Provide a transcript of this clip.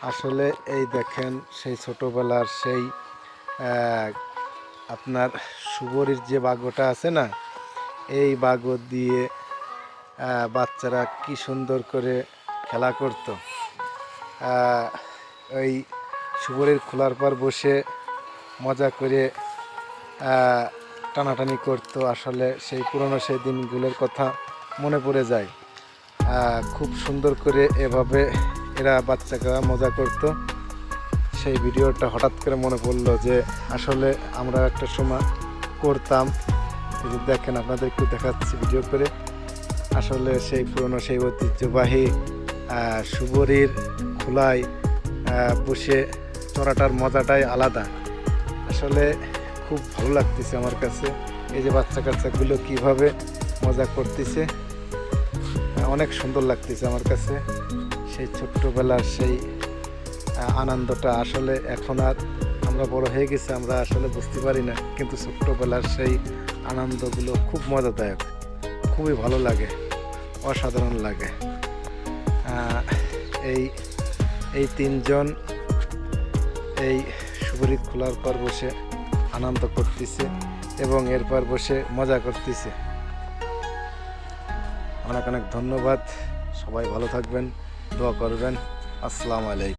আসলে এই দেখেন সেই ছোটোবেলার সেই আপনার সুবরির যে বাগোটা আছে না, এই বাগো দিয়ে বাচ্চারা কি সুন্দর করে খেলা করতো। ওই সুবরির খোলার পর বসে মজা করে টানাটানি করতো। আসলে সেই পুরনো সেই দিনগুলোর কথা মনে পড়ে যায়। খুব সুন্দর করে এভাবে এরা বাচ্চারা মজা করতো। সেই ভিডিওটা হঠাৎ করে মনে পড়লো যে আসলে আমরা একটা সময় করতাম। দেখেন, আপনাদের একটু দেখাচ্ছি ভিডিও করে। আসলে সেই পুরনো সেই ঐতিহ্যবাহী সুবরির খোলায় বসে চড়াটার মজাটাই আলাদা। আসলে খুব ভালো লাগতেছে আমার কাছে। এই যে বাচ্চা কাচ্চাগুলো কীভাবে মজা করতেছে, অনেক সুন্দর লাগতেছে আমার কাছে। সেই ছোট্টবেলার সেই আনন্দটা আসলে এখন আর আমরা বড় হয়ে গেছি, আমরা আসলে বুঝতে পারি না, কিন্তু ছোট্টবেলার সেই আনন্দগুলো খুব মজাদায়ক, খুবই ভালো লাগে, অসাধারণ লাগে। এই তিনজন এই সুবরি খোলার পর বসে আনন্দ করতেছে এবং এরপর বসে মজা করতেছে। অনেক অনেক ধন্যবাদ। সবাই ভালো থাকবেন, দোয়া করবেন। আসসালামু আলাইকুম।